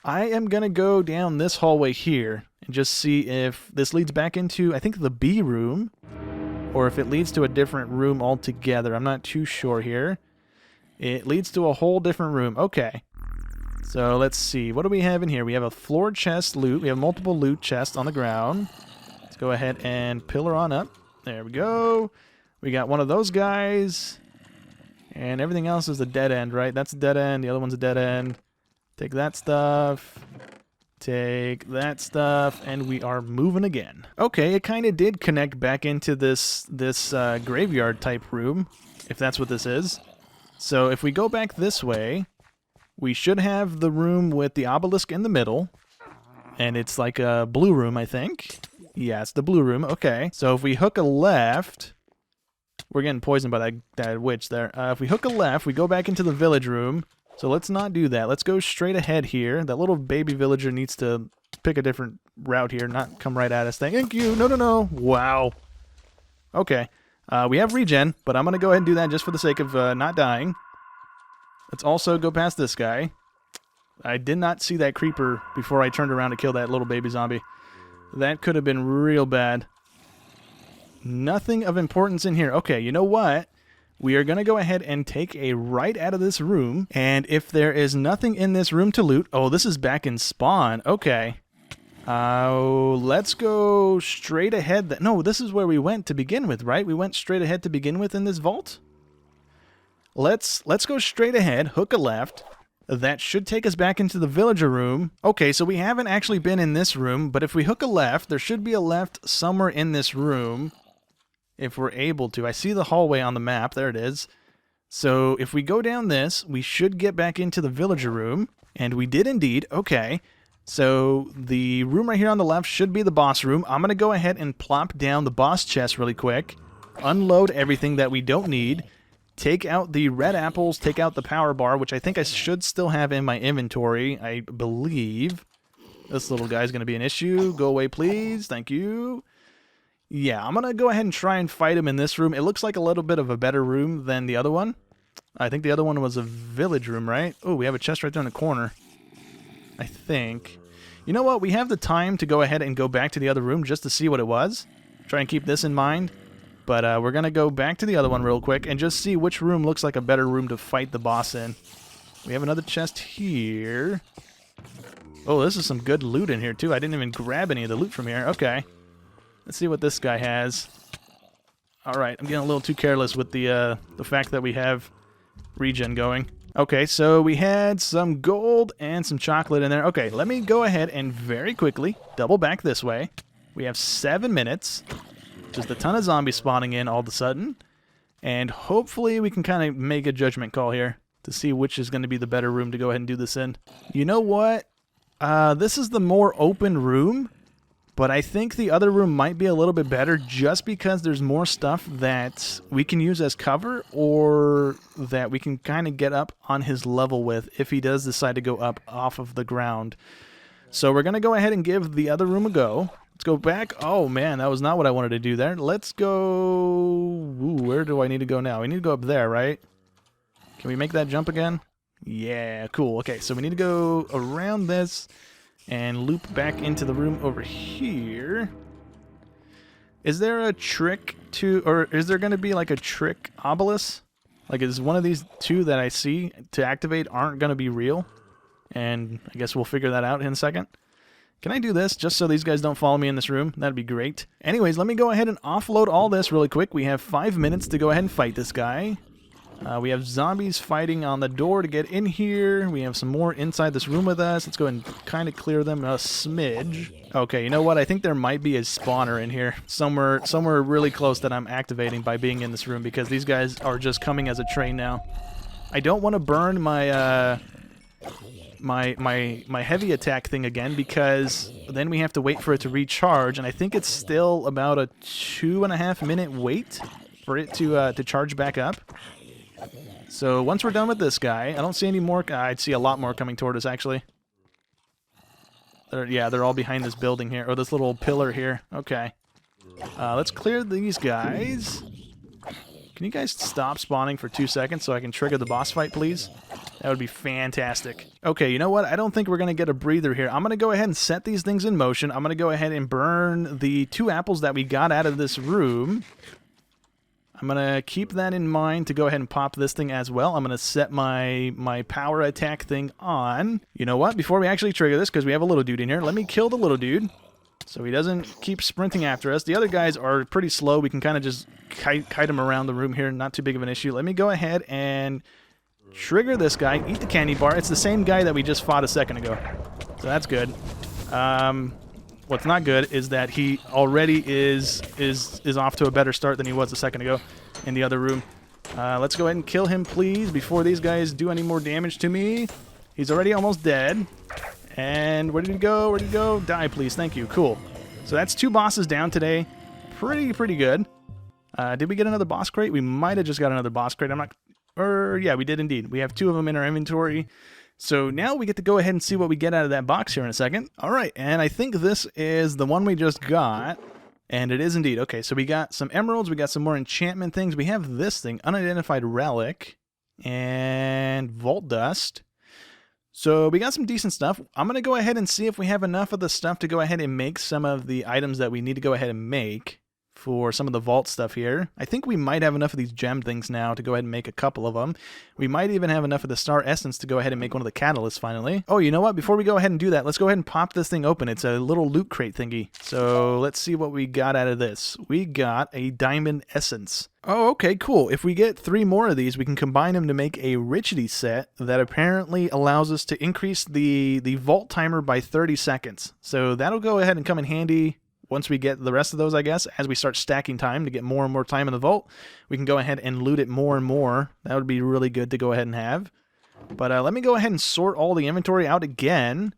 Speaker 1: I am going to go down this hallway here and just see if this leads back into, I think, the B room, or if it leads to a different room altogether. I'm not too sure here. It leads to a whole different room. Okay. So let's see. What do we have in here? We have a floor chest loot. We have multiple loot chests on the ground. Let's go ahead and pillar on up. There we go. We got one of those guys. And everything else is a dead end, right? That's a dead end. The other one's a dead end. Take that stuff. Take that stuff. And we are moving again. Okay, it kind of did connect back into this graveyard type room, if that's what this is. So if we go back this way, we should have the room with the obelisk in the middle. And it's like a blue room, I think. Yeah, it's the blue room. Okay. So if we hook a left... We're getting poisoned by that witch there. If we hook a left, we go back into the village room. So let's not do that. Let's go straight ahead here. That little baby villager needs to pick a different route here, not come right at us. Thank you. No, no, no. Wow. Okay. We have regen, but I'm going to go ahead and do that just for the sake of not dying. Let's also go past this guy. I did not see that creeper before I turned around to kill that little baby zombie. That could have been real bad. Nothing of importance in here. Okay, you know what? We are going to go ahead and take a right out of this room. And if there is nothing in this room to loot... Oh, this is back in spawn. Okay. Let's go straight ahead. No, this is where we went to begin with, right? We went straight ahead to begin with in this vault. Let's go straight ahead, hook a left. That should take us back into the villager room. Okay, so we haven't actually been in this room, but if we hook a left, there should be a left somewhere in this room. If we're able to. I see the hallway on the map. There it is. So if we go down this, we should get back into the villager room. And we did indeed. Okay. So the room right here on the left should be the boss room. I'm going to go ahead and plop down the boss chest really quick. Unload everything that we don't need. Take out the red apples. Take out the power bar, which I think I should still have in my inventory, I believe. This little guy's going to be an issue. Go away, please. Thank you. Yeah, I'm going to go ahead and try and fight him in this room. It looks like a little bit of a better room than the other one. I think the other one was a village room, right? Oh, we have a chest right there in the corner. I think. You know what? We have the time to go ahead and go back to the other room just to see what it was. Try and keep this in mind. But we're going to go back to the other one real quick and just see which room looks like a better room to fight the boss in. We have another chest here. Oh, this is some good loot in here, too. I didn't even grab any of the loot from here. Okay. Let's see what this guy has. Alright, I'm getting a little too careless with the fact that we have regen going. Okay, so we had some gold and some chocolate in there. Okay, let me go ahead and very quickly double back this way. We have 7 minutes. Just a ton of zombies spawning in all of a sudden. And hopefully we can kind of make a judgment call here to see which is going to be the better room to go ahead and do this in. You know what? This is the more open room. But I think the other room might be a little bit better just because there's more stuff that we can use as cover or that we can kind of get up on his level with if he does decide to go up off of the ground. So we're going to go ahead and give the other room a go. Let's go back. Oh, man, that was not what I wanted to do there. Let's go... Ooh, where do I need to go now? We need to go up there, right? Can we make that jump again? Yeah, cool. Okay, so we need to go around this... and loop back into the room over here. Is there a trick to... or is there going to be like a trick obelisk? Like, is one of these two that I see to activate aren't going to be real? And I guess we'll figure that out in a second. Can I do this just so these guys don't follow me in this room? That'd be great. Anyways, let me go ahead and offload all this really quick. We have 5 minutes to go ahead and fight this guy. We have zombies fighting on the door to get in here. We have some more inside this room with us. Let's go ahead and kind of clear them a smidge. Okay, you know what? I think there might be a spawner in here. Somewhere really close that I'm activating by being in this room because these guys are just coming as a train now. I don't want to burn my my heavy attack thing again because then we have to wait for it to recharge, and I think it's still about a 2.5 minute wait for it to charge back up. So once we're done with this guy, I don't see any more. I'd see a lot more coming toward us, actually. They're all behind this building here, or this little pillar here. Okay. Let's clear these guys. Can you guys stop spawning for 2 seconds so I can trigger the boss fight, please? That would be fantastic. Okay, you know what? I don't think we're going to get a breather here. I'm going to go ahead and set these things in motion. I'm going to go ahead and burn the 2 apples that we got out of this room. I'm going to keep that in mind to go ahead and pop this thing as well. I'm going to set my power attack thing on. You know what? Before we actually trigger this, because we have a little dude in here, let me kill the little dude so he doesn't keep sprinting after us. The other guys are pretty slow. We can kind of just kite him around the room here. Not too big of an issue. Let me go ahead and trigger this guy. Eat the candy bar. It's the same guy that we just fought a second ago. So that's good. What's not good is that he already is off to a better start than he was a second ago in the other room. Let's go ahead and kill him, please, before these guys do any more damage to me. He's already almost dead. And where did he go? Where did he go? Die, please. Thank you. Cool. So that's 2 bosses down today. Pretty good. Did we get another boss crate? We might have just got another boss crate. Yeah, we did indeed. We have 2 of them in our inventory. So now we get to go ahead and see what we get out of that box here in a second. All right, and I think this is the one we just got. And it is indeed. Okay, so we got some emeralds. We got some more enchantment things. We have this thing, unidentified relic, and vault dust. So we got some decent stuff. I'm going to go ahead and see if we have enough of the stuff to go ahead and make some of the items that we need to go ahead and make for some of the vault stuff here. I think we might have enough of these gem things now to go ahead and make a couple of them. We might even have enough of the star essence to go ahead and make one of the catalysts finally. Oh, you know what? Before we go ahead and do that, let's go ahead and pop this thing open. It's a little loot crate thingy. So let's see what we got out of this. We got a diamond essence. Oh, okay, cool. If we get 3 more of these, we can combine them to make a Richity set that apparently allows us to increase the vault timer by 30 seconds. So that'll go ahead and come in handy once we get the rest of those, I guess. As we start stacking time to get more and more time in the vault, we can go ahead and loot it more and more. That would be really good to go ahead and have. But let me go ahead and sort all the inventory out again.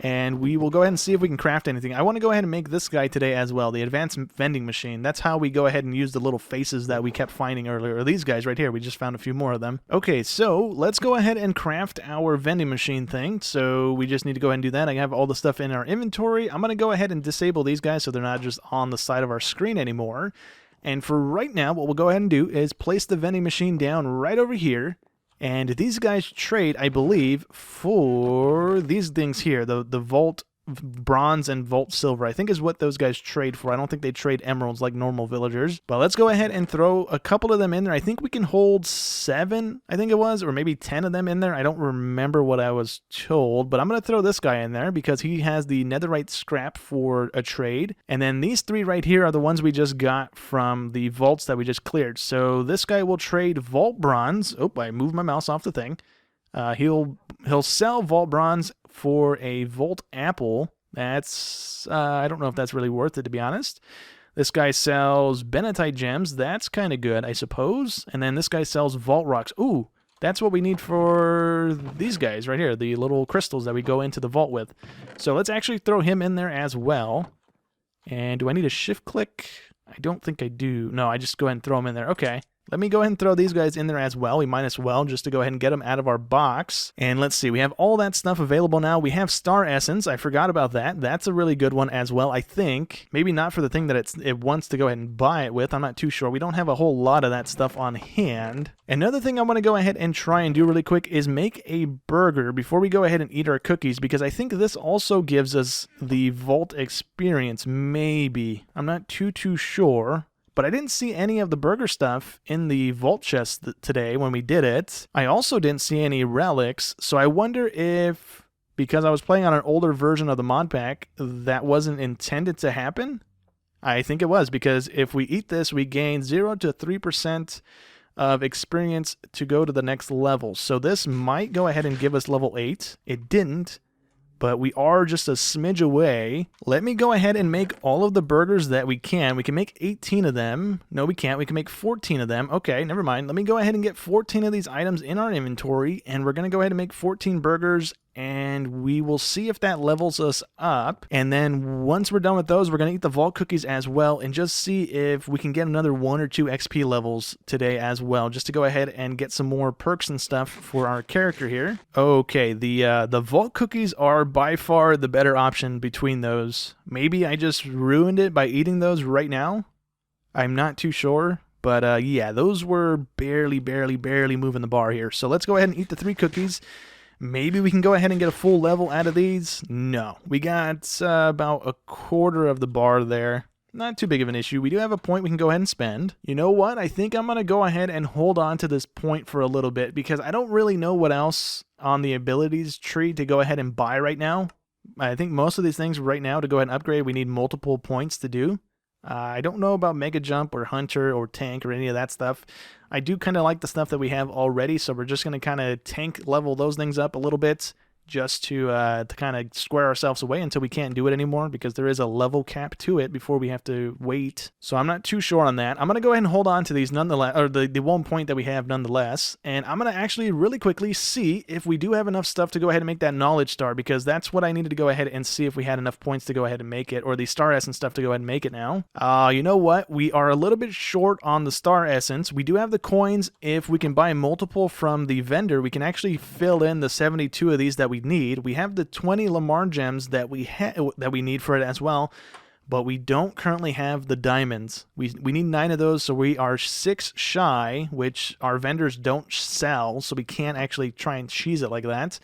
Speaker 1: And we will go ahead and see if we can craft anything. I want to go ahead and make this guy today as well, the advanced vending machine. That's how we go ahead and use the little faces that we kept finding earlier. Or these guys right here, we just found a few more of them. Okay, so let's go ahead and craft our vending machine thing. So we just need to go ahead and do that. I have all the stuff in our inventory. I'm going to go ahead and disable these guys so they're not just on the side of our screen anymore. And for right now, what we'll go ahead and do is place the vending machine down right over here. And these guys trade, I believe, for these things here, the vault bronze and vault silver, I think is what those guys trade for. I don't think they trade emeralds like normal villagers. But let's go ahead and throw a couple of them in there. I think we can hold 7, I think it was, or maybe 10 of them in there. I don't remember what I was told, but I'm going to throw this guy in there because he has the netherite scrap for a trade. And then these 3 right here are the ones we just got from the vaults that we just cleared. So this guy will trade vault bronze. Oh, I moved my mouse off the thing. He'll sell vault bronze for a vault apple. That's I don't know if that's really worth it, to be honest. This guy sells benetite gems. That's kind of good, I suppose. And then this guy sells vault rocks. Ooh, that's what we need for these guys right here, the little crystals that we go into the vault with. So let's actually throw him in there as well. And do I need a shift click? I don't think I do. No, I just go ahead and throw him in there. Okay. Let me go ahead and throw these guys in there as well. We might as well just to go ahead and get them out of our box. And let's see, we have all that stuff available now. We have Star Essence. I forgot about that. That's a really good one as well, I think. Maybe not for the thing that it wants to go ahead and buy it with. I'm not too sure. We don't have a whole lot of that stuff on hand. Another thing I want to go ahead and try and do really quick is make a burger before we go ahead and eat our cookies, because I think this also gives us the vault experience, maybe. I'm not too sure. But I didn't see any of the burger stuff in the vault chest today when we did it. I also didn't see any relics, so I wonder if, because I was playing on an older version of the mod pack, that wasn't intended to happen? I think it was, because if we eat this, we gain 0 to 3% of experience to go to the next level. So this might go ahead and give us level 8. It didn't. But we are just a smidge away. Let me go ahead and make all of the burgers that we can. We can make 18 of them. No, we can't. We can make 14 of them. Okay, never mind. Let me go ahead and get 14 of these items in our inventory. And we're going to go ahead and make 14 burgers. And we will see if that levels us up. And then once we're done with those, we're going to eat the vault cookies as well. And just see if we can get another 1 or 2 XP levels today as well. Just to go ahead and get some more perks and stuff for our character here. Okay, the vault cookies are by far the better option between those. Maybe I just ruined it by eating those right now. I'm not too sure. But yeah, those were barely moving the bar here. So let's go ahead and eat the 3 cookies. Maybe we can go ahead and get a full level out of these. No, we got about a quarter of the bar there. Not too big of an issue. We do have a point we can go ahead and spend. You know what? I think I'm going to go ahead and hold on to this point for a little bit because I don't really know what else on the abilities tree to go ahead and buy right now. I think most of these things right now to go ahead and upgrade, we need multiple points to do. I don't know about Mega Jump or Hunter or Tank or any of that stuff. I do kind of like the stuff that we have already, so we're just going to kind of tank level those things up a little bit just to kind of square ourselves away until we can't do it anymore because there is a level cap to it before we have to wait. So I'm not too sure on that. I'm going to go ahead and hold on to these nonetheless, or the 1 point that we have nonetheless, and I'm going to actually really quickly see if we do have enough stuff to go ahead and make that knowledge star because that's what I needed to go ahead and see if we had enough points to go ahead and make it, or the star essence stuff to go ahead and make it now. You know what? We are a little bit short on the star essence. We do have the coins. If we can buy multiple from the vendor, we can actually fill in the 72 of these that we need. We have the 20 Lamar gems that we need for it as well, but we don't currently have the diamonds. We need 9 of those, so we are 6 shy, which our vendors don't sell, so we can't actually try and cheese it like that.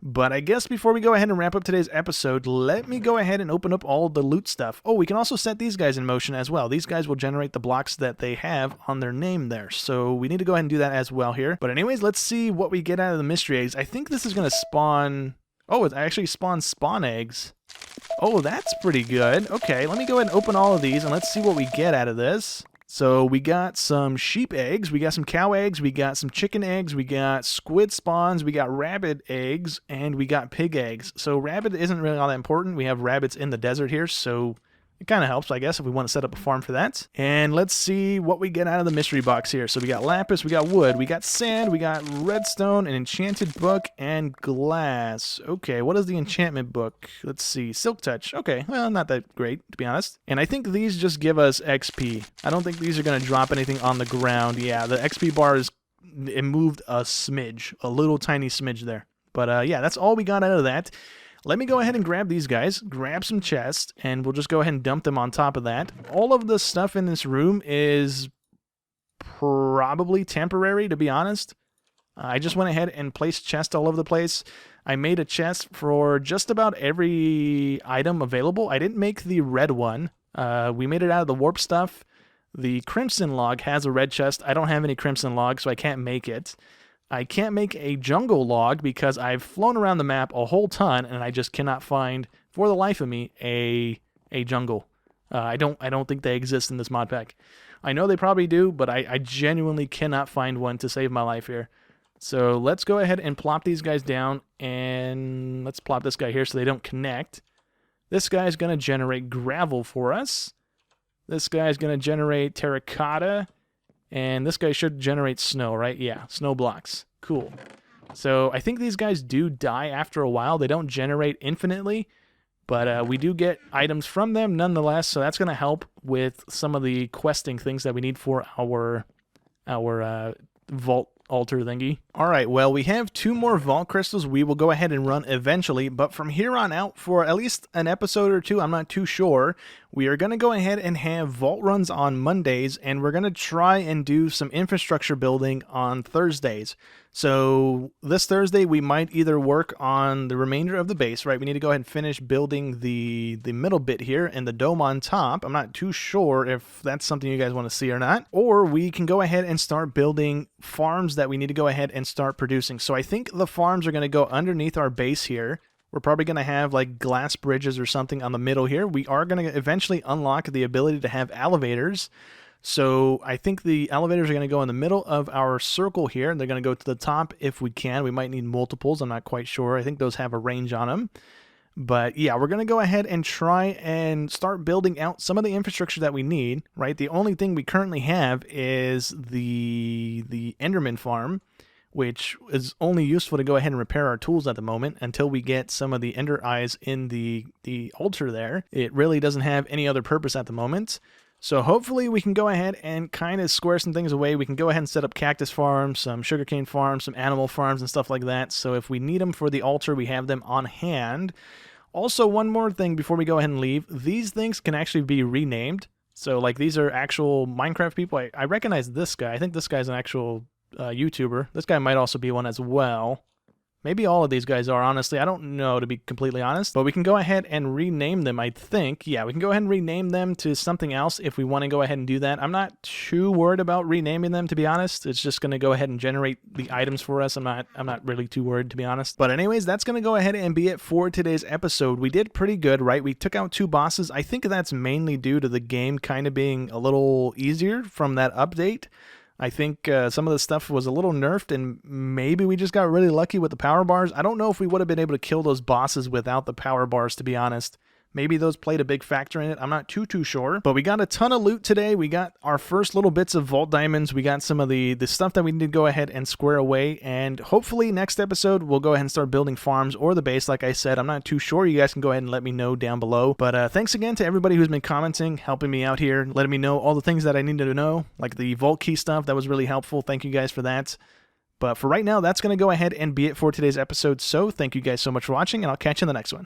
Speaker 1: But I guess before we go ahead and wrap up today's episode, let me go ahead and open up all the loot stuff. Oh, we can also set these guys in motion as well. These guys will generate the blocks that they have on their name there. So we need to go ahead and do that as well here. But anyways, let's see what we get out of the mystery eggs. I think this is going to spawn... Oh, it actually spawns spawn eggs. Oh, that's pretty good. Okay, let me go ahead and open all of these, and let's see what we get out of this. So we got some sheep eggs, we got some cow eggs, we got some chicken eggs, we got squid spawns, we got rabbit eggs, and we got pig eggs. So rabbit isn't really all that important. We have rabbits in the desert here, so it kind of helps, I guess, if we want to set up a farm for that. And let's see what we get out of the mystery box here. So we got lapis, we got wood, we got sand, we got redstone, an enchanted book, and glass. Okay, what is the enchantment book? Let's see, silk touch. Okay, well, not that great, to be honest. And I think these just give us XP. I don't think these are going to drop anything on the ground. Yeah, the XP bar it moved a smidge, a little tiny smidge there. But yeah, that's all we got out of that. Let me go ahead and grab these guys, grab some chests, and we'll just go ahead and dump them on top of that. All of the stuff in this room is probably temporary, to be honest. I just went ahead and placed chests all over the place. I made a chest for just about every item available. I didn't make the red one. We made it out of the warp stuff. The crimson log has a red chest. I don't have any crimson log, so I can't make it. I can't make a jungle log because I've flown around the map a whole ton and I just cannot find, for the life of me, a jungle. I don't think they exist in this mod pack. I know they probably do, but I genuinely cannot find one to save my life here. So let's go ahead and plop these guys down, and let's plop this guy here so they don't connect. This guy's going to generate gravel for us. This guy's going to generate terracotta. And this guy should generate snow, right? Yeah, snow blocks. Cool. So I think these guys do die after a while. They don't generate infinitely, but we do get items from them nonetheless. So that's going to help with some of the questing things that we need for our vault altar thingy. All right, well, we have 2 more vault crystals we will go ahead and run eventually, but from here on out, for at least an episode or 2, I'm not too sure, we are going to go ahead and have vault runs on Mondays, and we're going to try and do some infrastructure building on Thursdays. So this Thursday, we might either work on the remainder of the base, right? We need to go ahead and finish building the middle bit here and the dome on top. I'm not too sure if that's something you guys want to see or not. Or we can go ahead and start building farms that we need to go ahead and start producing. So I think the farms are going to go underneath our base here. We're probably going to have like glass bridges or something on the middle here. We are going to eventually unlock the ability to have elevators. So I think the elevators are going to go in the middle of our circle here, and they're going to go to the top if we can. We might need multiples. I'm not quite sure. I think those have a range on them. But yeah, we're going to go ahead and try and start building out some of the infrastructure that we need, right? The only thing we currently have is the Enderman farm, which is only useful to go ahead and repair our tools at the moment until we get some of the Ender Eyes in the altar there. It really doesn't have any other purpose at the moment. So hopefully we can go ahead and kind of square some things away. We can go ahead and set up cactus farms, some sugarcane farms, some animal farms and stuff like that. So if we need them for the altar, we have them on hand. Also, one more thing before we go ahead and leave. These things can actually be renamed. So like these are actual Minecraft people. I recognize this guy. I think this guy's an actual YouTuber. This guy might also be one as well. Maybe all of these guys are, honestly. I don't know, to be completely honest. But we can go ahead and rename them, I think. Yeah, we can go ahead and rename them to something else if we want to go ahead and do that. I'm not too worried about renaming them, to be honest. It's just going to go ahead and generate the items for us. I'm not really too worried, to be honest. But anyways, that's going to go ahead and be it for today's episode. We did pretty good, right? We took out 2 bosses. I think that's mainly due to the game kind of being a little easier from that update. I think some of the stuff was a little nerfed, and maybe we just got really lucky with the power bars. I don't know if we would have been able to kill those bosses without the power bars, to be honest. Maybe those played a big factor in it. I'm not too sure. But we got a ton of loot today. We got our first little bits of vault diamonds. We got some of the stuff that we need to go ahead and square away. And hopefully next episode, we'll go ahead and start building farms or the base. Like I said, I'm not too sure. You guys can go ahead and let me know down below. But thanks again to everybody who's been commenting, helping me out here, letting me know all the things that I needed to know, like the vault key stuff. That was really helpful. Thank you guys for that. But for right now, that's going to go ahead and be it for today's episode. So thank you guys so much for watching, and I'll catch you in the next one.